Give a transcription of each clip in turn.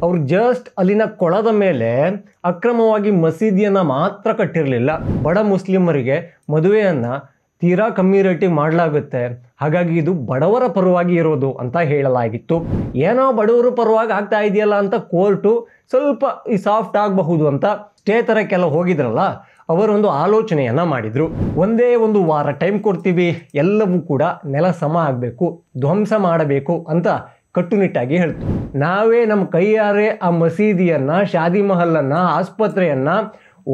ಅವರು ಜಸ್ಟ್ ಅಲ್ಲಿನ ಕೊಳದ ಮೇಲೆ ಅಕ್ರಮವಾಗಿ ಮಸೀದಿಯನ್ನು ಮಾತ್ರ ಕಟ್ಟಿರಲಿಲ್ಲ. ಬಡ ಮುಸ್ಲಿಮರಿಗೆ ಮದುವೆಯನ್ನು ತೀರಾ ಕಮ್ಮಿ ರೇಟಿಗೆ ಮಾಡಲಾಗುತ್ತೆ, ಹಾಗಾಗಿ ಇದು ಬಡವರ ಪರವಾಗಿ ಇರೋದು ಅಂತ ಹೇಳಲಾಗಿತ್ತು. ಏನೋ ಬಡವರ ಪರವಾಗಿ ಆಗ್ತಾ ಇದೆಯಲ್ಲ ಅಂತ ಕೋರ್ಟು ಸ್ವಲ್ಪ ಸಾಫ್ಟ್ ಆಗಬಹುದು ಅಂತ ಸ್ಟೇ ತರಕ್ಕೆಲ್ಲ ಹೋಗಿದ್ರಲ್ಲ, ಅವರೊಂದು ಆಲೋಚನೆಯನ್ನು ಮಾಡಿದರು. ಒಂದೇ ಒಂದು ವಾರ ಟೈಮ್ ಕೊಡ್ತೀವಿ, ಎಲ್ಲವೂ ಕೂಡ ನೆಲ ಸಮ ಆಗಬೇಕು, ಧ್ವಂಸ ಮಾಡಬೇಕು ಅಂತ ಕಟ್ಟುನಿಟ್ಟಾಗಿ ಹೇಳ್ತು. ನಾವೇ ನಮ್ಮ ಕೈಯಾರೆ ಆ ಮಸೀದಿಯನ್ನು, ಶಾದಿ ಮಹಲನ್ನು, ಆಸ್ಪತ್ರೆಯನ್ನು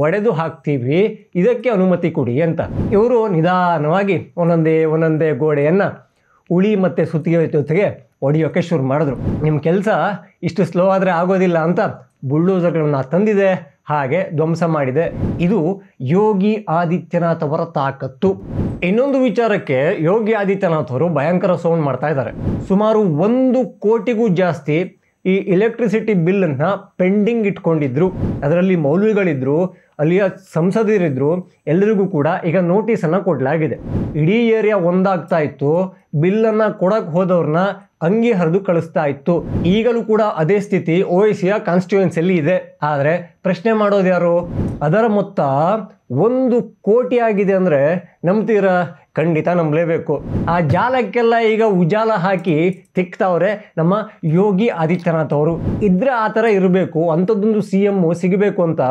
ಒಡೆದು ಹಾಕ್ತೀವಿ, ಇದಕ್ಕೆ ಅನುಮತಿ ಕೊಡಿ ಅಂತ ಇವರು ನಿಧಾನವಾಗಿ ಒಂದೊಂದೇ ಗೋಡೆಯನ್ನು ಉಳಿ ಮತ್ತು ಸುತ್ತಿಗೆ ಜೊತೆಗೆ ಹೊಡೆಯೋಕ್ಕೆ ಶುರು ಮಾಡಿದ್ರು. ನಿಮ್ಮ ಕೆಲಸ ಇಷ್ಟು ಸ್ಲೋ ಆದರೆ ಆಗೋದಿಲ್ಲ ಅಂತ ಬುಲ್ಡೋಸರ್ಗಳನ್ನು ತಂದಿದೆ, ಹಾಗೆ ಧ್ವಂಸ ಮಾಡಿದೆ. ಇದು ಯೋಗಿ ಆದಿತ್ಯನಾಥ್ ಅವರ ತಾಕತ್ತು. ಇನ್ನೊಂದು ವಿಚಾರಕ್ಕೆ ಯೋಗಿ ಆದಿತ್ಯನಾಥ್ ಅವರು ಭಯಂಕರ ಸೌಂಡ್ ಮಾಡ್ತಾ ಇದ್ದಾರೆ. ಸುಮಾರು 1 ಕೋಟಿಗೂ ಜಾಸ್ತಿ ಈ ಎಲೆಕ್ಟ್ರಿಸಿಟಿ ಬಿಲ್ಲನ್ನು ಪೆಂಡಿಂಗ್ ಇಟ್ಕೊಂಡಿದ್ರು. ಅದರಲ್ಲಿ ಮೌಲ್ವಿಗಳಿದ್ರು, ಅಲ್ಲಿಯ ಸಂಸದರಿದ್ರು, ಎಲ್ಲರಿಗೂ ಕೂಡ ಈಗ ನೋಟಿಸನ್ನು ಕೊಡಲಾಗಿದೆ. ಇಡೀ ಏರಿಯಾ ಒಂದಾಗ್ತಾ ಇತ್ತು, ಬಿಲ್ಲನ್ನು ಕೊಡಕ್ಕೆ ಹೋದವ್ರನ್ನ ಅಂಗಿ ಹರಿದು ಕಳಿಸ್ತಾ ಇತ್ತು. ಈಗಲೂ ಕೂಡ ಅದೇ ಸ್ಥಿತಿ ಓವೈಸಿಯ ಕಾನ್ಸ್ಟಿಟ್ಯೂಯೆನ್ಸಿಯಲ್ಲಿ ಇದೆ. ಆದರೆ ಪ್ರಶ್ನೆ ಮಾಡೋದು ಯಾರು? ಅದರ ಮೊತ್ತ 1 ಕೋಟಿ ಆಗಿದೆ ಅಂದರೆ ನಂಬ್ತೀರಾ? ಖಂಡಿತ ನಂಬಲೇಬೇಕು. ಆ ಜಾಲಕ್ಕೆಲ್ಲ ಈಗ ಉಜಾಲ ಹಾಕಿ ತಿಕ್ತಾವ್ರೆ ನಮ್ಮ ಯೋಗಿ ಆದಿತ್ಯನಾಥ್ ಅವರು. ಇದ್ರೆ ಆ ಥರ ಇರಬೇಕು, ಅಂಥದ್ದೊಂದು CM ಸಿಗಬೇಕು ಅಂತ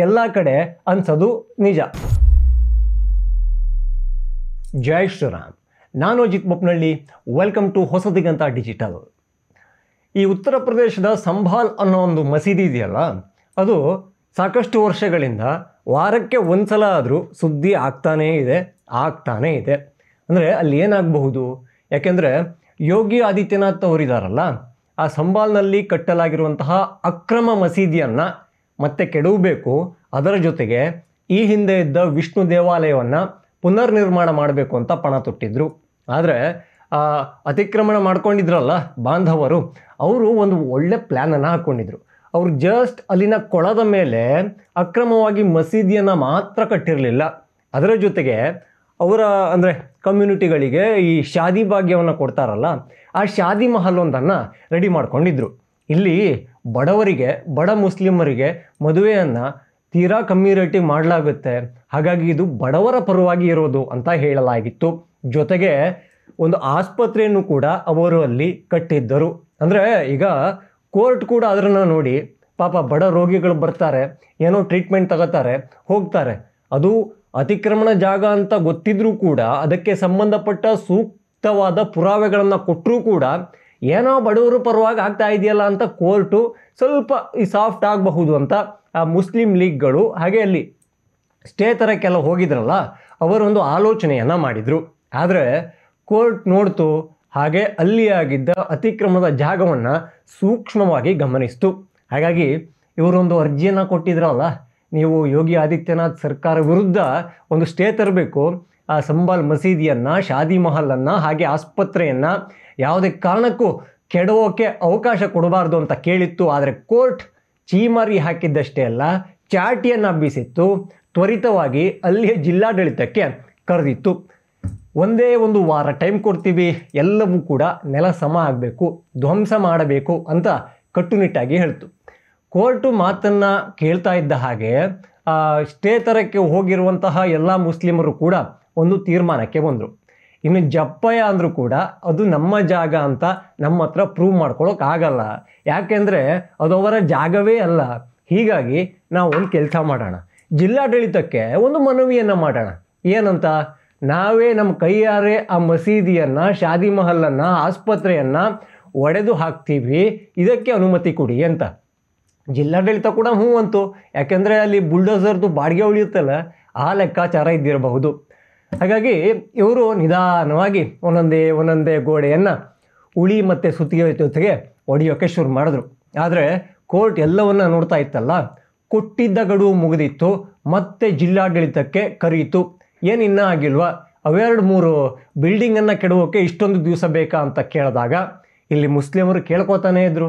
ಎಲ್ಲ ಕಡೆ ಅನ್ಸೋದು ನಿಜ. ಜೈ ಶ್ರೀರಾಮ್. ನಾನು Ajit Bopnalli. Welcome to Hosadiganta digital. ಈ ಉತ್ತರ ಪ್ರದೇಶದ ಸಂಭಾಲ್ ಅನ್ನೋ ಒಂದು ಮಸೀದಿ ಇದೆಯಲ್ಲ, ಅದು ಸಾಕಷ್ಟು ವರ್ಷಗಳಿಂದ ವಾರಕ್ಕೆ ಒಂದ್ಸಲ ಆದರೂ ಸುದ್ದಿ ಆಗ್ತಾನೇ ಇದೆ. ಅಂದರೆ ಅಲ್ಲಿ ಏನಾಗಬಹುದು? ಯಾಕೆಂದರೆ ಯೋಗಿ ಆದಿತ್ಯನಾಥ್ ಅವರಿದ್ದಾರಲ್ಲ, ಆ ಸಂಭಾಲ್ನಲ್ಲಿ ಕಟ್ಟಲಾಗಿರುವಂತಹ ಅಕ್ರಮ ಮಸೀದಿಯನ್ನು ಮತ್ತೆ ಕೆಡವಬೇಕು, ಅದರ ಜೊತೆಗೆ ಈ ಹಿಂದೆ ಇದ್ದ ವಿಷ್ಣು ದೇವಾಲಯವನ್ನು ಪುನರ್ ನಿರ್ಮಾಣ ಮಾಡಬೇಕು ಅಂತ ಪಣ ತೊಟ್ಟಿದ್ರು. ಆದರೆ ಅತಿಕ್ರಮಣ ಮಾಡ್ಕೊಂಡಿದ್ರಲ್ಲ ಬಾಂಧವರು, ಅವರು ಒಂದು ಒಳ್ಳೆ ಪ್ಲ್ಯಾನನ್ನು ಹಾಕ್ಕೊಂಡಿದ್ರು. ಅವರು ಜಸ್ಟ್ ಅಲ್ಲಿನ ಕೊಳದ ಮೇಲೆ ಅಕ್ರಮವಾಗಿ ಮಸೀದಿಯನ್ನು ಮಾತ್ರ ಕಟ್ಟಿರಲಿಲ್ಲ, ಅದರ ಜೊತೆಗೆ ಅವರ ಅಂದರೆ ಕಮ್ಯುನಿಟಿಗಳಿಗೆ ಈ ಶಾದಿ ಭಾಗ್ಯವನ್ನು ಕೊಡ್ತಾರಲ್ಲ, ಆ ಶಾದಿ ಮಹಲ್ ಒಂದನ್ನು ರೆಡಿ ಮಾಡ್ಕೊಂಡಿದ್ರು. ಇಲ್ಲಿ ಬಡವರಿಗೆ, ಬಡ ಮುಸ್ಲಿಮರಿಗೆ ಮದುವೆಯನ್ನು ತೀರಾ ಕಮ್ಮಿ ರೇಟಿಗೆ ಮಾಡಲಾಗುತ್ತೆ, ಹಾಗಾಗಿ ಇದು ಬಡವರ ಪರವಾಗಿ ಇರೋದು ಅಂತ ಹೇಳಲಾಗಿತ್ತು. ಜೊತೆಗೆ ಒಂದು ಆಸ್ಪತ್ರೆಯನ್ನು ಕೂಡ ಅವರು ಅಲ್ಲಿ ಕಟ್ಟಿದ್ದರು. ಅಂದರೆ ಈಗ ಕೋರ್ಟ್ ಕೂಡ ಅದನ್ನು ನೋಡಿ, ಪಾಪ ಬಡ ರೋಗಿಗಳು ಬರ್ತಾರೆ, ಏನೋ ಟ್ರೀಟ್ಮೆಂಟ್ ತಗೋತಾರೆ, ಹೋಗ್ತಾರೆ. ಅದು ಅತಿಕ್ರಮಣ ಜಾಗ ಅಂತ ಗೊತ್ತಿದ್ರೂ ಕೂಡ ಅದಕ್ಕೆ ಸಂಬಂಧಪಟ್ಟ ಸೂಕ್ತವಾದ ಪುರಾವೆಗಳನ್ನು ಕೊಟ್ಟರೂ ಕೂಡ ಏನೋ ಬಡವರು ಪರವಾಗಿ ಆಗ್ತಾ ಇದೆಯಲ್ಲ ಅಂತ ಕೋರ್ಟು ಸ್ವಲ್ಪ ಸಾಫ್ಟ್ ಆಗಬಹುದು ಅಂತ ಆ ಮುಸ್ಲಿಂ ಲೀಗ್ಗಳು ಹಾಗೆ ಅಲ್ಲಿ ಸ್ಟೇ ತರಕ್ಕೆಲ್ಲ ಹೋಗಿದ್ರಲ್ಲ, ಅವರೊಂದು ಆಲೋಚನೆಯನ್ನು ಮಾಡಿದರು. ಆದರೆ ಕೋರ್ಟ್ ನೋಡ್ತು, ಹಾಗೆ ಅಲ್ಲಿ ಆಗಿದ್ದ ಅತಿಕ್ರಮಣದ ಜಾಗವನ್ನು ಸೂಕ್ಷ್ಮವಾಗಿ ಗಮನಿಸ್ತು. ಹಾಗಾಗಿ ಇವರೊಂದು ಅರ್ಜಿಯನ್ನು ಕೊಟ್ಟಿದ್ರಲ್ಲ, ನೀವು ಯೋಗಿ ಆದಿತ್ಯನಾಥ್ ಸರ್ಕಾರ ವಿರುದ್ಧ ಒಂದು ಸ್ಟೇ ತರಬೇಕು, ಆ ಸಂಭಾಲ್ ಮಸೀದಿಯನ್ನು, ಶಾದಿ ಮಹಲನ್ನು, ಹಾಗೆ ಆಸ್ಪತ್ರೆಯನ್ನು ಯಾವುದೇ ಕಾರಣಕ್ಕೂ ಕೆಡವೋಕ್ಕೆ ಅವಕಾಶ ಕೊಡಬಾರ್ದು ಅಂತ ಕೇಳಿತ್ತು. ಆದರೆ ಕೋರ್ಟ್ ಚೀಮಾರಿ ಹಾಕಿದ್ದಷ್ಟೇ ಅಲ್ಲ, ಚಾಟಿಯನ್ನು ಹಬ್ಬಿಸಿತ್ತು. ತ್ವರಿತವಾಗಿ ಅಲ್ಲಿಯ ಜಿಲ್ಲಾಡಳಿತಕ್ಕೆ ಕರೆದಿತ್ತು. ಒಂದೇ ಒಂದು ವಾರ ಟೈಮ್ ಕೊಡ್ತೀವಿ, ಎಲ್ಲವೂ ಕೂಡ ನೆಲ ಸಮ ಆಗಬೇಕು, ಧ್ವಂಸ ಮಾಡಬೇಕು ಅಂತ ಕಟ್ಟುನಿಟ್ಟಾಗಿ ಹೇಳ್ತು. ಕೋರ್ಟು ಮಾತನ್ನು ಕೇಳ್ತಾ ಇದ್ದ ಹಾಗೆ ಸ್ಟೇ ತರಕ್ಕೆ ಹೋಗಿರುವಂತಹ ಎಲ್ಲ ಮುಸ್ಲಿಮರು ಕೂಡ ಒಂದು ತೀರ್ಮಾನಕ್ಕೆ ಬಂದರು. ಇನ್ನು ಜಪ್ಪಯ್ಯ ಅಂದರೂ ಕೂಡ ಅದು ನಮ್ಮ ಜಾಗ ಅಂತ ನಮ್ಮ ಹತ್ರ ಪ್ರೂವ್ ಮಾಡ್ಕೊಳ್ಳೋಕ್ಕಾಗಲ್ಲ, ಯಾಕೆಂದರೆ ಅದು ಅವರ ಜಾಗವೇ ಅಲ್ಲ. ಹೀಗಾಗಿ ನಾವು ಒಂದು ಕೆಲಸ ಮಾಡೋಣ, ಜಿಲ್ಲಾಡಳಿತಕ್ಕೆ ಒಂದು ಮನವಿಯನ್ನು ಮಾಡೋಣ. ಏನಂತ? ನಾವೇ ನಮ್ಮ ಕೈಯಾರೆ ಆ ಮಸೀದಿಯನ್ನು, ಶಾದಿ ಮಹಲನ್ನು, ಆಸ್ಪತ್ರೆಯನ್ನು ಒಡೆದು ಹಾಕ್ತೀವಿ, ಇದಕ್ಕೆ ಅನುಮತಿ ಕೊಡಿ ಅಂತ. ಜಿಲ್ಲಾಡಳಿತ ಕೂಡ ಹ್ಞೂ ಅಂತು, ಯಾಕೆಂದರೆ ಅಲ್ಲಿ ಬುಲ್ಡೋಸರ್ದು ಬಾಡಿಗೆ ಉಳಿಯುತ್ತಲ್ಲ, ಆ ಲೆಕ್ಕಾಚಾರ ಇದ್ದಿರಬಹುದು. ಹಾಗಾಗಿ ಇವರು ನಿಧಾನವಾಗಿ ಒಂದೊಂದೇ ಗೋಡೆಯನ್ನು ಉಳಿ ಮತ್ತು ಸುತ್ತಿಗೆ ಜೊತೆಗೆ ಹೊಡೆಯೋಕ್ಕೆ ಶುರು ಮಾಡಿದ್ರು. ಆದರೆ ಕೋರ್ಟ್ ಎಲ್ಲವನ್ನ ನೋಡ್ತಾ ಇತ್ತಲ್ಲ, ಕೊಟ್ಟಿದ್ದ ಗಡುವು ಮುಗಿದಿತ್ತು, ಮತ್ತೆ ಜಿಲ್ಲಾಡಳಿತಕ್ಕೆ ಕರೆಯಿತು. ಏನು ಇನ್ನೂ ಆಗಿಲ್ವಾ, ಅವೆರಡು ಮೂರು ಬಿಲ್ಡಿಂಗನ್ನು ಕೆಡವೋಕ್ಕೆ ಇಷ್ಟೊಂದು ದಿವಸ ಬೇಕಾ ಅಂತ ಕೇಳಿದಾಗ ಇಲ್ಲಿ ಮುಸ್ಲಿಮರು ಕೇಳ್ಕೊತಾನೇ ಇದ್ರು.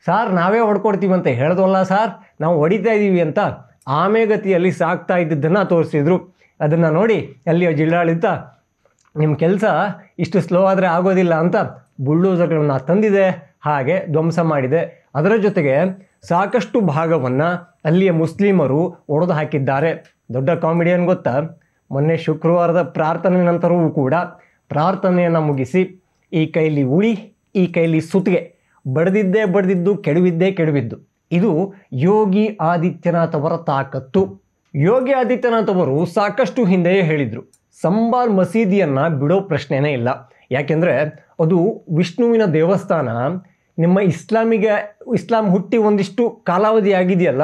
ಸಾರ್ ನಾವೇ ಹೊಡ್ಕೊಡ್ತೀವಿ ಅಂತ ಹೇಳ್ದವಲ್ಲ ಸಾರ್, ನಾವು ಹೊಡಿತಾ ಇದ್ದೀವಿ ಅಂತ ಆಮೆಗತಿಯಲ್ಲಿ ಸಾಕ್ತಾ ಇದ್ದದ್ದನ್ನು ತೋರಿಸಿದ್ರು. ಅದನ್ನು ನೋಡಿ ಅಲ್ಲಿಯ ಜಿಲ್ಲಾಡಳಿತ ನಿಮ್ಮ ಕೆಲಸ ಇಷ್ಟು ಸ್ಲೋ ಆದರೆ ಆಗೋದಿಲ್ಲ ಅಂತ ಬುಲ್ಡೋಸರ್ಗಳನ್ನು ತಂದಿದೆ, ಹಾಗೆ ಧ್ವಂಸ ಮಾಡಿದೆ. ಅದರ ಜೊತೆಗೆ ಸಾಕಷ್ಟು ಭಾಗವನ್ನು ಅಲ್ಲಿಯ ಮುಸ್ಲಿಮರು ಒಡೆದು ಹಾಕಿದ್ದಾರೆ. ದೊಡ್ಡ ಕಾಮಿಡಿಯನ್ ಗೊತ್ತಾ, ಮೊನ್ನೆ ಶುಕ್ರವಾರದ ಪ್ರಾರ್ಥನೆ ನಂತರವೂ ಕೂಡ ಪ್ರಾರ್ಥನೆಯನ್ನು ಮುಗಿಸಿ ಈ ಕೈಲಿ ಉಳಿ ಈ ಕೈಲಿ ಸುತ್ತಿಗೆ ಬಡಿದಿದ್ದು ಕೆಡವಿದ್ದು. ಇದು ಯೋಗಿ ಆದಿತ್ಯನಾಥ್ ಅವರ ತಾಕತ್ತು. ಯೋಗಿ ಆದಿತ್ಯನಾಥ್ ಅವರು ಸಾಕಷ್ಟು ಹಿಂದೆಯೇ ಹೇಳಿದರು, ಸಂಬಾಲ್ ಮಸೀದಿಯನ್ನು ಬಿಡೋ ಪ್ರಶ್ನೆನೇ ಇಲ್ಲ. ಯಾಕೆಂದರೆ ಅದು ವಿಷ್ಣುವಿನ ದೇವಸ್ಥಾನ. ನಿಮ್ಮ ಇಸ್ಲಾಂ ಹುಟ್ಟಿ ಒಂದಿಷ್ಟು ಕಾಲಾವಧಿ ಆಗಿದೆಯಲ್ಲ,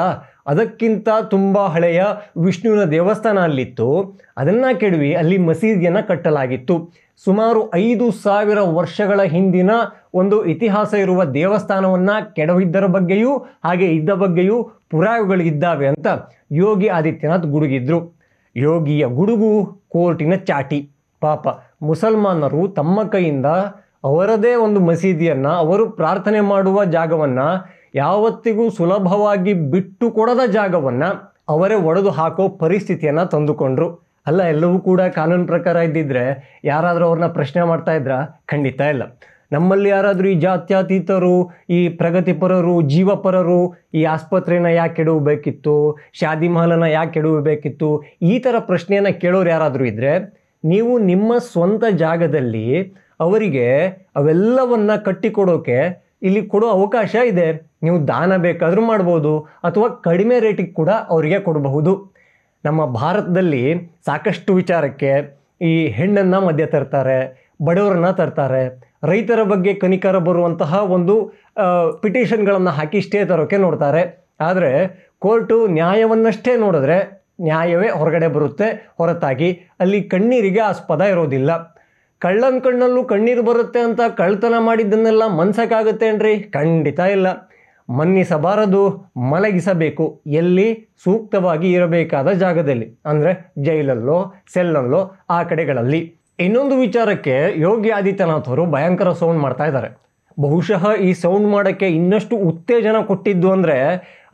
ಅದಕ್ಕಿಂತ ತುಂಬ ಹಳೆಯ ವಿಷ್ಣುವಿನ ದೇವಸ್ಥಾನ ಅಲ್ಲಿತ್ತು. ಅದನ್ನು ಕೆಡವಿ ಅಲ್ಲಿ ಮಸೀದಿಯನ್ನು ಕಟ್ಟಲಾಗಿತ್ತು. ಸುಮಾರು 5,000 ವರ್ಷಗಳ ಹಿಂದಿನ ಒಂದು ಇತಿಹಾಸ ಇರುವ ದೇವಸ್ಥಾನವನ್ನು ಕೆಡವಿದ್ದರ ಬಗ್ಗೆಯೂ ಹಾಗೆ ಇದ್ದ ಬಗ್ಗೆಯೂ ಪುರಾವೆಗಳಿದ್ದಾವೆ ಅಂತ ಯೋಗಿ ಆದಿತ್ಯನಾಥ್ ಗುಡುಗಿದ್ರು. ಯೋಗಿಯ ಗುಡುಗು ಕೋರ್ಟಿನ ಚಾಟಿ. ಪಾಪ ಮುಸಲ್ಮಾನರು ತಮ್ಮ ಕೈಯಿಂದ ಅವರದೇ ಒಂದು ಮಸೀದಿಯನ್ನು, ಅವರು ಪ್ರಾರ್ಥನೆ ಮಾಡುವ ಜಾಗವನ್ನು, ಯಾವತ್ತಿಗೂ ಸುಲಭವಾಗಿ ಬಿಟ್ಟು ಕೊಡದ ಜಾಗವನ್ನು ಅವರೇ ಒಡೆದು ಹಾಕೋ ಪರಿಸ್ಥಿತಿಯನ್ನು ತಂದುಕೊಂಡ್ರು. ಅಲ್ಲ, ಎಲ್ಲವೂ ಕೂಡ ಕಾನೂನು ಪ್ರಕಾರ ಇದ್ದಿದ್ರೆ ಯಾರಾದರೂ ಅವ್ರನ್ನ ಪ್ರಶ್ನೆ ಮಾಡ್ತಾ ಇದ್ರ? ಖಂಡಿತ ಇಲ್ಲ. ನಮ್ಮಲ್ಲಿ ಯಾರಾದರೂ ಈ ಜಾತ್ಯತೀತರು, ಈ ಪ್ರಗತಿಪರರು, ಜೀವಪರರು ಈ ಆಸ್ಪತ್ರೆನ ಯಾಕೆ ಕೆಡವಬೇಕಿತ್ತು, ಶಾದಿ ಮಹಲನ್ನು ಯಾಕೆ ಕೆಡವಬೇಕಿತ್ತು, ಈ ಥರ ಪ್ರಶ್ನೆಯನ್ನು ಕೇಳೋರು ಯಾರಾದರೂ ಇದ್ದರೆ, ನೀವು ನಿಮ್ಮ ಸ್ವಂತ ಜಾಗದಲ್ಲಿ ಅವರಿಗೆ ಅವೆಲ್ಲವನ್ನು ಕಟ್ಟಿಕೊಡೋಕೆ ಇಲ್ಲಿ ಕೊಡೋ ಅವಕಾಶ ಇದೆ. ನೀವು ದಾನ ಬೇಕಾದರೂ ಮಾಡ್ಬೋದು ಅಥವಾ ಕಡಿಮೆ ರೇಟಿಗೆ ಕೂಡ ಅವರಿಗೆ ಕೊಡಬಹುದು. ನಮ್ಮ ಭಾರತದಲ್ಲಿ ಸಾಕಷ್ಟು ವಿಚಾರಕ್ಕೆ ಈ ಹೆಣ್ಣನ್ನು ಮಧ್ಯ ತರ್ತಾರೆ, ಬಡವರನ್ನ ತರ್ತಾರೆ, ರೈತರ ಬಗ್ಗೆ ಕನಿಕರ ಬರುವಂತಹ ಒಂದು ಪಿಟಿಷನ್ಗಳನ್ನು ಹಾಕಿ ಸ್ಟೇ ತರೋಕ್ಕೆ ನೋಡ್ತಾರೆ. ಆದರೆ ಕೋರ್ಟು ನ್ಯಾಯವನ್ನಷ್ಟೇ ನೋಡಿದ್ರೆ ನ್ಯಾಯವೇ ಹೊರಗಡೆ ಬರುತ್ತೆ ಹೊರತಾಗಿ ಅಲ್ಲಿ ಕಣ್ಣೀರಿಗೆ ಆಸ್ಪದ ಇರೋದಿಲ್ಲ. ಕಳ್ಳನ ಕಣ್ಣಲ್ಲೂ ಕಣ್ಣೀರು ಬರುತ್ತೆ ಅಂತ ಕಳ್ತನ ಮಾಡಿದ್ದನ್ನೆಲ್ಲ ಮನ್ಸಕ್ಕಾಗುತ್ತೇನ್ರಿ? ಖಂಡಿತ ಇಲ್ಲ. ಮನ್ನಿಸಬಾರದು, ಮಲಗಿಸಬೇಕು. ಎಲ್ಲಿ? ಸೂಕ್ತವಾಗಿ ಇರಬೇಕಾದ ಜಾಗದಲ್ಲಿ, ಅಂದರೆ ಜೈಲಲ್ಲೋ ಸೆಲ್ಲಲ್ಲೋ ಆ ಕಡೆಗಳಲ್ಲಿ. ಇನ್ನೊಂದು ವಿಚಾರಕ್ಕೆ ಯೋಗಿ ಆದಿತ್ಯನಾಥ್ ಅವರು ಭಯಂಕರ ಸೌಂಡ್ ಮಾಡ್ತಾ ಇದ್ದಾರೆ. ಬಹುಶಃ ಈ ಸೌಂಡ್ ಮಾಡೋಕ್ಕೆ ಇನ್ನಷ್ಟು ಉತ್ತೇಜನ ಕೊಟ್ಟಿದ್ದು ಅಂದರೆ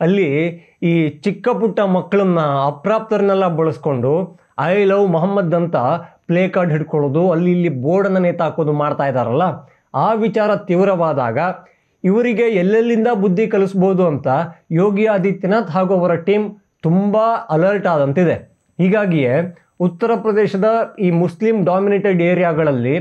ಅಲ್ಲಿ ಈ ಚಿಕ್ಕ ಪುಟ್ಟ ಮಕ್ಕಳನ್ನ, ಅಪ್ರಾಪ್ತರನ್ನೆಲ್ಲ ಬಳಸ್ಕೊಂಡು ಐ ಲವ್ ಮೊಹಮ್ಮದ್ ಅಂತ ಪ್ಲೇ ಕಾರ್ಡ್ ಹಿಡ್ಕೊಳ್ಳೋದು, ಅಲ್ಲಿ ಇಲ್ಲಿ ಬೋರ್ಡನ್ನು ನೇತಾಕೋದು ಮಾಡ್ತಾ ಇದ್ದಾರಲ್ಲ, ಆ ವಿಚಾರ ತೀವ್ರವಾದಾಗ ಇವರಿಗೆ ಎಲ್ಲೆಲ್ಲಿಂದ ಬುದ್ಧಿ ಕಲಿಸ್ಬೋದು ಅಂತ ಯೋಗಿ ಆದಿತ್ಯನಾಥ್ ಹಾಗೂ ಅವರ ಟೀಮ್ ತುಂಬ ಅಲರ್ಟ್ ಆದಂತಿದೆ. ಹೀಗಾಗಿಯೇ ಉತ್ತರ ಪ್ರದೇಶದ ಈ ಮುಸ್ಲಿಂ ಡಾಮಿನೇಟೆಡ್ ಏರಿಯಾಗಳಲ್ಲಿ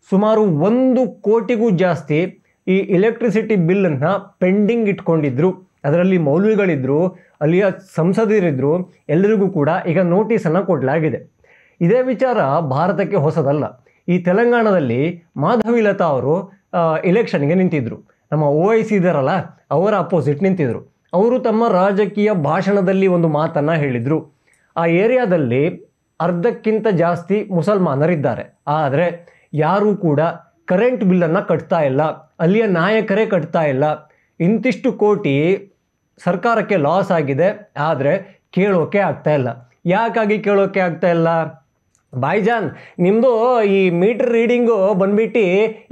ಸುಮಾರು 1 ಕೋಟಿಗೂ ಜಾಸ್ತಿ ಈ ಎಲೆಕ್ಟ್ರಿಸಿಟಿ ಬಿಲ್ಲನ್ನು ಪೆಂಡಿಂಗ್ ಇಟ್ಕೊಂಡಿದ್ರು. ಅದರಲ್ಲಿ ಮೌಲ್ವಿಗಳಿದ್ರು, ಅಲ್ಲಿಯ ಸಂಸದರಿದ್ದರು, ಎಲ್ಲರಿಗೂ ಕೂಡ ಈಗ ನೋಟಿಸನ್ನು ಕೊಡಲಾಗಿದೆ. ಇದೇ ವಿಚಾರ ಭಾರತಕ್ಕೆ ಹೊಸದಲ್ಲ. ಈ ತೆಲಂಗಾಣದಲ್ಲಿ ಮಾಧವಿಲತಾ ಅವರು ಎಲೆಕ್ಷನ್ಗೆ ನಿಂತಿದ್ದರು. ನಮ್ಮ OIC ಇದ್ದಾರಲ್ಲ, ಅವರ ಅಪೋಸಿಟ್ ನಿಂತಿದ್ದರು. ಅವರು ತಮ್ಮ ರಾಜಕೀಯ ಭಾಷಣದಲ್ಲಿ ಒಂದು ಮಾತನ್ನು ಹೇಳಿದರು. ಆ ಏರಿಯಾದಲ್ಲಿ ಅರ್ಧಕ್ಕಿಂತ ಜಾಸ್ತಿ ಮುಸಲ್ಮಾನರಿದ್ದಾರೆ, ಆದರೆ ಯಾರೂ ಕೂಡ ಕರೆಂಟ್ ಬಿಲ್ಲನ್ನು ಕಟ್ತಾ ಇಲ್ಲ, ಅಲ್ಲಿಯ ನಾಯಕರೇ ಕಟ್ತಾ ಇಲ್ಲ. ಇಂತಿಷ್ಟು ಕೋಟಿ ಸರ್ಕಾರಕ್ಕೆ ಲಾಸ್ ಆಗಿದೆ, ಆದರೆ ಕೇಳೋಕೆ ಆಗ್ತಾ ಇಲ್ಲ. ಯಾಕಾಗಿ ಕೇಳೋಕೆ ಆಗ್ತಾ ಇಲ್ಲ? ಬಾಯ್ಜಾನ್, ನಿಮ್ಮದು ಈ ಮೀಟರ್ ರೀಡಿಂಗು ಬಂದ್ಬಿಟ್ಟು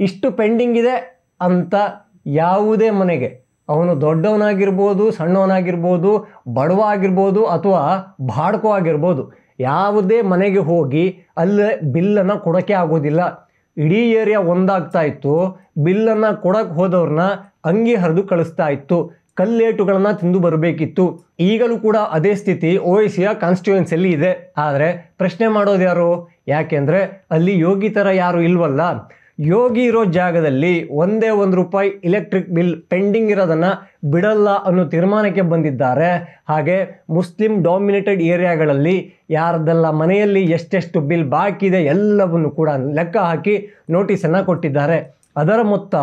ಇಷ್ಟು ಪೆಂಡಿಂಗ್ ಇದೆ ಅಂತ ಯಾವುದೇ ಮನೆಗೆ, ಅವನು ದೊಡ್ಡವನಾಗಿರ್ಬೋದು, ಸಣ್ಣವನಾಗಿರ್ಬೋದು, ಬಡವ ಆಗಿರ್ಬೋದು ಅಥವಾ ಬಾಡ್ಕೋ ಆಗಿರ್ಬೋದು, ಯಾವುದೇ ಮನೆಗೆ ಹೋಗಿ ಅಲ್ಲೇ ಬಿಲ್ಲನ್ನು ಕೊಡೋಕ್ಕೆ ಆಗೋದಿಲ್ಲ. ಇಡೀ ಏರಿಯಾ ಒಂದಾಗ್ತಾ ಇತ್ತು. ಬಿಲ್ಲನ್ನು ಕೊಡೋಕ್ಕೆ ಹೋದವ್ರನ್ನ ಅಂಗಿ ಹರಿದು ಕಳಿಸ್ತಾ ಇತ್ತು, ಕಲ್ಲೇಟುಗಳನ್ನು ತಿಂದು ಬರಬೇಕಿತ್ತು. ಈಗಲೂ ಕೂಡ ಅದೇ ಸ್ಥಿತಿ OICಯ ಕಾನ್ಸ್ಟಿಟ್ಯೂಯೆನ್ಸಿಯಲ್ಲಿ ಇದೆ. ಆದರೆ ಪ್ರಶ್ನೆ ಮಾಡೋದು ಯಾರು? ಯಾಕೆಂದರೆ ಅಲ್ಲಿ ಯೋಗಿ ಥರ ಯಾರು ಇಲ್ವಲ್ಲ. ಯೋಗಿ ಇರೋ ಜಾಗದಲ್ಲಿ ಒಂದೇ ₹1 ಇಲೆಕ್ಟ್ರಿಕ್ ಬಿಲ್ ಪೆಂಡಿಂಗ್ ಇರೋದನ್ನು ಬಿಡಲ್ಲ ಅನ್ನೋ ತೀರ್ಮಾನಕ್ಕೆ ಬಂದಿದ್ದಾರೆ. ಹಾಗೆ ಮುಸ್ಲಿಂ ಡಾಮಿನೇಟೆಡ್ ಏರಿಯಾಗಳಲ್ಲಿ ಯಾರದೆಲ್ಲ ಮನೆಯಲ್ಲಿ ಎಷ್ಟೆಷ್ಟು ಬಿಲ್ ಬಾಕಿ ಇದೆ ಎಲ್ಲವನ್ನು ಕೂಡ ಲೆಕ್ಕ ಹಾಕಿ ನೋಟಿಸನ್ನು ಕೊಟ್ಟಿದ್ದಾರೆ. ಅದರ ಮೊತ್ತ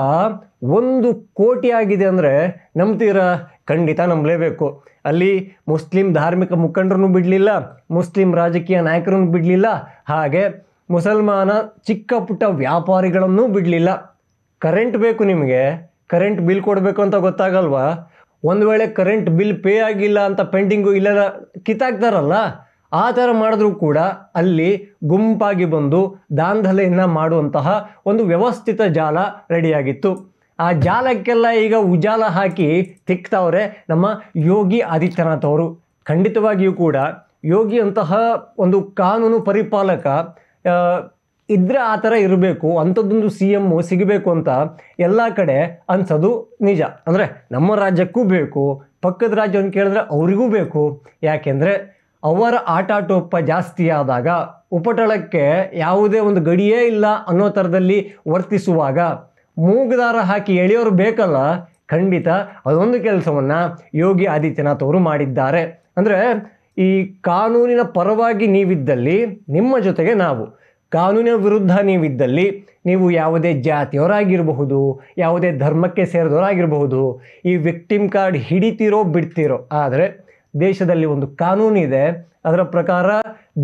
1 ಕೋಟಿ ಆಗಿದೆ ಅಂದರೆ ನಂಬ್ತೀರಾ? ಖಂಡಿತ ನಂಬಲೇಬೇಕು. ಅಲ್ಲಿ ಮುಸ್ಲಿಂ ಧಾರ್ಮಿಕ ಮುಖಂಡರನ್ನು ಬಿಡಲಿಲ್ಲ, ಮುಸ್ಲಿಂ ರಾಜಕೀಯ ನಾಯಕರನ್ನು ಬಿಡಲಿಲ್ಲ, ಹಾಗೆ ಮುಸಲ್ಮಾನ ಚಿಕ್ಕ ಪುಟ್ಟ ವ್ಯಾಪಾರಿಗಳನ್ನೂ ಬಿಡಲಿಲ್ಲ. ಕರೆಂಟ್ ಬೇಕು ನಿಮಗೆ, ಕರೆಂಟ್ ಬಿಲ್ ಕೊಡಬೇಕು ಅಂತ ಗೊತ್ತಾಗಲ್ವಾ? ಒಂದು ವೇಳೆ ಕರೆಂಟ್ ಬಿಲ್ ಪೇ ಆಗಿಲ್ಲ ಅಂತ ಪೆಂಡಿಂಗು ಇಲ್ಲ ಕಿತ್ತಾಕ್ತಾರಲ್ಲ, ಆ ಥರ ಮಾಡಿದ್ರೂ ಕೂಡ ಅಲ್ಲಿ ಗುಂಪಾಗಿ ಬಂದು ದಾಂಧಲೆಯನ್ನು ಮಾಡುವಂತಹ ಒಂದು ವ್ಯವಸ್ಥಿತ ಜಾಲ ರೆಡಿಯಾಗಿತ್ತು. ಆ ಜಾಲಕ್ಕೆಲ್ಲ ಈಗ ಉಜಾಲ ಹಾಕಿ ತಿಕ್ತವ್ರೆ ನಮ್ಮ ಯೋಗಿ ಆದಿತ್ಯನಾಥ್ ಅವರು. ಖಂಡಿತವಾಗಿಯೂ ಕೂಡ ಯೋಗಿ ಅಂತಹ ಒಂದು ಕಾನೂನು ಪರಿಪಾಲಕ ಇದ್ರೆ ಆ ಥರ ಇರಬೇಕು, ಅಂಥದ್ದೊಂದು ಸಿ ಎಮ್ಮು ಸಿಗಬೇಕು ಅಂತ ಎಲ್ಲ ಕಡೆ ಅನ್ಸೋದು ನಿಜ. ಅಂದರೆ ನಮ್ಮ ರಾಜ್ಯಕ್ಕೂ ಬೇಕು, ಪಕ್ಕದ ರಾಜ್ಯವನ್ನು ಕೇಳಿದ್ರೆ ಅವರಿಗೂ ಬೇಕು. ಯಾಕೆಂದರೆ ಅವರ ಆಟಾಟೋಪ ಜಾಸ್ತಿ ಆದಾಗ, ಉಪಟಳಕ್ಕೆ ಯಾವುದೇ ಒಂದು ಗಡಿಯೇ ಇಲ್ಲ ಅನ್ನೋ ಥರದಲ್ಲಿ ವರ್ತಿಸುವಾಗ ಮೂಗುದಾರ ಹಾಕಿ ಎಳೆಯೋರು ಬೇಕಲ್ಲ, ಖಂಡಿತ ಅದೊಂದು ಕೆಲಸವನ್ನು ಯೋಗಿ ಆದಿತ್ಯನಾಥ್ ಅವರು ಮಾಡಿದ್ದಾರೆ. ಅಂದರೆ ಈ ಕಾನೂನಿನ ಪರವಾಗಿ ನೀವಿದ್ದಲ್ಲಿ ನಿಮ್ಮ ಜೊತೆಗೆ ನಾವು, ಕಾನೂನಿನ ವಿರುದ್ಧ ನೀವಿದ್ದಲ್ಲಿ ನೀವು ಯಾವುದೇ ಜಾತಿಯವರಾಗಿರಬಹುದು, ಯಾವುದೇ ಧರ್ಮಕ್ಕೆ ಸೇರಿದವರಾಗಿರಬಹುದು, ಈ ವಿಕ್ಟಿಮ್ ಕಾರ್ಡ್ ಹಿಡಿತೀರೋ ಬಿಡ್ತೀರೋ, ಆದರೆ ದೇಶದಲ್ಲಿ ಒಂದು ಕಾನೂನಿದೆ, ಅದರ ಪ್ರಕಾರ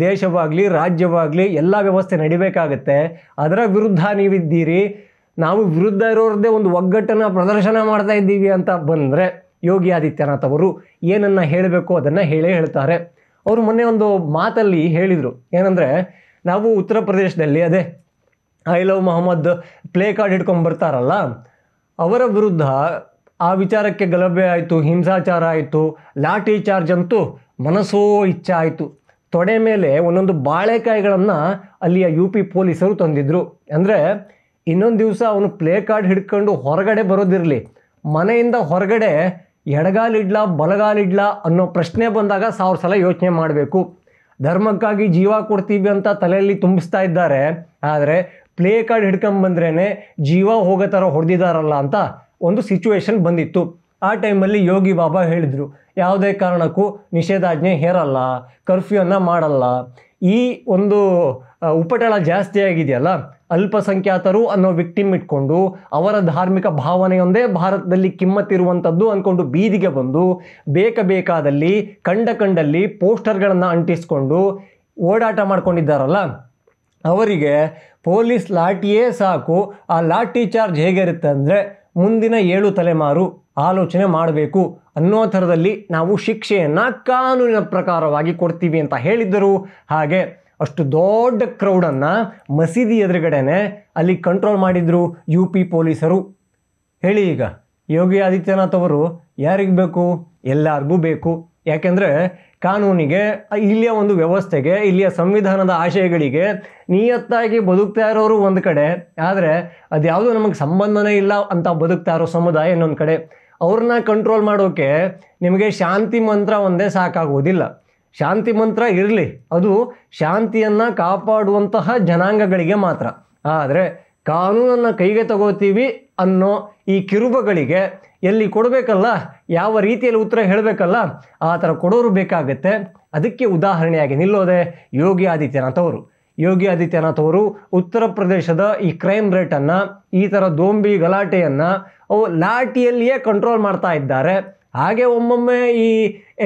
ದೇಶವಾಗಲಿ ರಾಜ್ಯವಾಗಲಿ ಎಲ್ಲ ವ್ಯವಸ್ಥೆ ನಡಿಬೇಕಾಗತ್ತೆ. ಅದರ ವಿರುದ್ಧ ನೀವಿದ್ದೀರಿ, ನಾವು ವಿರುದ್ಧ ಇರೋರದ್ದೇ ಒಂದು ಒಗ್ಗಟ್ಟನ್ನು ಪ್ರದರ್ಶನ ಮಾಡ್ತಾ ಇದ್ದೀವಿ ಅಂತ ಬಂದರೆ ಯೋಗಿ ಆದಿತ್ಯನಾಥ್ ಅವರು ಏನನ್ನು ಹೇಳಬೇಕು ಅದನ್ನು ಹೇಳ್ತಾರೆ. ಅವರು ಮೊನ್ನೆ ಒಂದು ಮಾತಲ್ಲಿ ಹೇಳಿದರು, ಏನಂದರೆ ನಾವು ಉತ್ತರ ಪ್ರದೇಶದಲ್ಲಿ ಅದೇ I love Muhammad placard ಹಿಡ್ಕೊಂಡು ಬರ್ತಾರಲ್ಲ, ಅವರ ವಿರುದ್ಧ ಆ ವಿಚಾರಕ್ಕೆ ಗಲಭೆ ಆಯಿತು, ಹಿಂಸಾಚಾರ ಆಯಿತು, ಲಾಠಿ ಚಾರ್ಜ್ ಅಂತೂ ಮನಸ್ಸೋ ಇಚ್ಛೆ ಆಯಿತು. ತೊಡೆ ಮೇಲೆ ಒಂದೊಂದು ಬಾಳೆಕಾಯಿಗಳನ್ನು ಅಲ್ಲಿಯ ಯು ಪಿ ಪೊಲೀಸರು ತಂದಿದ್ರು. ಅಂದರೆ ಇನ್ನೊಂದು ದಿವಸ ಅವನು ಪ್ಲೇ ಕಾರ್ಡ್ ಹಿಡ್ಕೊಂಡು ಹೊರಗಡೆ ಬರೋದಿರಲಿ, ಮನೆಯಿಂದ ಹೊರಗಡೆ ಎಡಗಾಲಿಡ್ಲಾ ಬಲಗಾಲಿಡ್ಲಾ ಅನ್ನೋ ಪ್ರಶ್ನೆ ಬಂದಾಗ 1000 ಸಲ ಯೋಚನೆ ಮಾಡಬೇಕು. ಧರ್ಮಕ್ಕಾಗಿ ಜೀವ ಕೊಡ್ತೀವಿ ಅಂತ ತಲೆಯಲ್ಲಿ ತುಂಬಿಸ್ತಾ ಇದ್ದಾರೆ, ಆದರೆ ಪ್ಲೇ ಕಾರ್ಡ್ ಹಿಡ್ಕೊಂಬಂದ್ರೇ ಜೀವ ಹೋಗೋ ಥರ ಹೊಡೆದಿದ್ದಾರಲ್ಲ ಅಂತ ಒಂದು ಸಿಚುವೇಶನ್ ಬಂದಿತ್ತು. ಆ ಟೈಮಲ್ಲಿ ಯೋಗಿ ಬಾಬಾ ಹೇಳಿದರು, ಯಾವುದೇ ಕಾರಣಕ್ಕೂ ನಿಷೇಧಾಜ್ಞೆ ಹೇರಲ್ಲ, ಕರ್ಫ್ಯೂವನ್ನು ಮಾಡಲ್ಲ. ಈ ಒಂದು ಉಪಟಳ ಜಾಸ್ತಿ ಆಗಿದೆಯಲ್ಲ, ಅಲ್ಪಸಂಖ್ಯಾತರು ಅನ್ನೋ ವಿಕ್ಟಿಮ್ ಇಟ್ಕೊಂಡು ಅವರ ಧಾರ್ಮಿಕ ಭಾವನೆಯೊಂದೇ ಭಾರತದಲ್ಲಿ ಕಿಮ್ಮತ್ತಿರುವಂಥದ್ದು ಅಂದ್ಕೊಂಡು ಬೀದಿಗೆ ಬಂದು ಬೇಕಾದಲ್ಲಿ ಕಂಡಲ್ಲಿ ಪೋಸ್ಟರ್ಗಳನ್ನು ಅಂಟಿಸ್ಕೊಂಡು ಓಡಾಟ ಮಾಡ್ಕೊಂಡಿದ್ದಾರಲ್ಲ, ಅವರಿಗೆ ಪೊಲೀಸ್ ಲಾಠಿಯೇ ಸಾಕು. ಆ ಲಾಠಿ ಚಾರ್ಜ್ ಹೇಗಿರುತ್ತೆ ಅಂದರೆ ಮುಂದಿನ 7 ತಲೆಮಾರು ಆಲೋಚನೆ ಮಾಡಬೇಕು ಅನ್ನೋ ಥರದಲ್ಲಿ ನಾವು ಶಿಕ್ಷೆಯನ್ನು ಕಾನೂನಿನ ಪ್ರಕಾರವಾಗಿ ಕೊಡ್ತೀವಿ ಅಂತ ಹೇಳಿದ್ದರು. ಹಾಗೆ ಅಷ್ಟು ದೊಡ್ಡ ಕ್ರೌಡನ್ನು ಮಸೀದಿ ಎದುರುಗಡೆನೆ ಅಲ್ಲಿ ಕಂಟ್ರೋಲ್ ಮಾಡಿದ್ರು ಯು ಪಿ ಪೊಲೀಸರು. ಹೇಳಿ, ಈಗ ಯೋಗಿ ಆದಿತ್ಯನಾಥ್ ಅವರು ಯಾರಿಗೆ ಬೇಕು? ಎಲ್ಲರಿಗೂ ಬೇಕು. ಯಾಕೆಂದರೆ ಕಾನೂನಿಗೆ, ಇಲ್ಲಿಯ ಒಂದು ವ್ಯವಸ್ಥೆಗೆ, ಇಲ್ಲಿಯ ಸಂವಿಧಾನದ ಆಶಯಗಳಿಗೆ ನಿಯತ್ತಾಗಿ ಬದುಕ್ತಾ ಇರೋರು ಒಂದು ಕಡೆ, ಆದರೆ ಅದ್ಯಾವುದೂ ನಮಗೆ ಸಂಬಂಧನೇ ಇಲ್ಲ ಅಂತ ಬದುಕ್ತಾ ಇರೋ ಸಮುದಾಯ ಇನ್ನೊಂದು ಕಡೆ. ಅವ್ರನ್ನ ಕಂಟ್ರೋಲ್ ಮಾಡೋಕ್ಕೆ ನಿಮಗೆ ಶಾಂತಿ ಮಂತ್ರ ಒಂದೇ ಸಾಕಾಗೋದಿಲ್ಲ. ಶಾಂತಿ ಮಂತ್ರ ಇರಲಿ, ಅದು ಶಾಂತಿಯನ್ನು ಕಾಪಾಡುವಂತಹ ಜನಾಂಗಗಳಿಗೆ ಮಾತ್ರ. ಆದರೆ ಕಾನೂನನ್ನು ಕೈಗೆ ತಗೋತೀವಿ ಅನ್ನೋ ಈ ಕಿರುಬಗಳಿಗೆ ಎಲ್ಲಿ ಕೊಡಬೇಕಲ್ಲ, ಯಾವ ರೀತಿಯಲ್ಲಿ ಉತ್ತರ ಹೇಳಬೇಕಲ್ಲ, ಆ ಥರ ಕೊಡೋರು ಬೇಕಾಗತ್ತೆ. ಅದಕ್ಕೆ ಉದಾಹರಣೆಯಾಗಿ ನಿಲ್ಲೋದೆ ಯೋಗಿ ಆದಿತ್ಯನಾಥ್ ಅವರು. ಯೋಗಿ ಆದಿತ್ಯನಾಥ್ ಅವರು ಉತ್ತರ ಪ್ರದೇಶದ ಈ ಕ್ರೈಮ್ ರೇಟನ್ನು, ಈ ಥರ ದೋಂಬಿ ಗಲಾಟೆಯನ್ನು ಅವು ಲಾಠಿಯಲ್ಲಿಯೇ ಕಂಟ್ರೋಲ್ ಮಾಡ್ತಾ ಇದ್ದಾರೆ. ಹಾಗೆ ಒಮ್ಮೊಮ್ಮೆ ಈ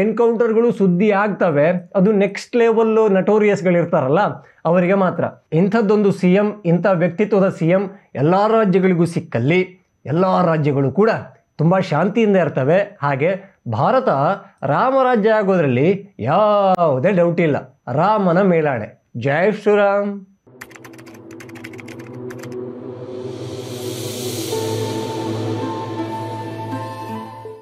ಎನ್ಕೌಂಟರ್ಗಳು ಸುದ್ದಿ ಆಗ್ತವೆ, ಅದು ನೆಕ್ಸ್ಟ್ ಲೆವೆಲ್ಲು ನಟೋರಿಯಸ್ಗಳಿರ್ತಾರಲ್ಲ ಅವರಿಗೆ ಮಾತ್ರ. ಇಂಥದ್ದೊಂದು ಸಿ ಎಂ, ಇಂಥ ವ್ಯಕ್ತಿತ್ವದ ಸಿ ಎಂ ಎಲ್ಲ ರಾಜ್ಯಗಳಿಗೂ ಸಿಕ್ಕಲ್ಲಿ ಎಲ್ಲ ರಾಜ್ಯಗಳು ಕೂಡ ತುಂಬ ಶಾಂತಿಯಿಂದ ಇರ್ತವೆ. ಹಾಗೆ ಭಾರತ ರಾಮರಾಜ್ಯ ಆಗೋದ್ರಲ್ಲಿ ಯಾವುದೇ ಡೌಟ್ ಇಲ್ಲ. ರಾಮನ ಮೇಲಾಣೆ. ಜೈ ಶ್ರೀರಾಮ್.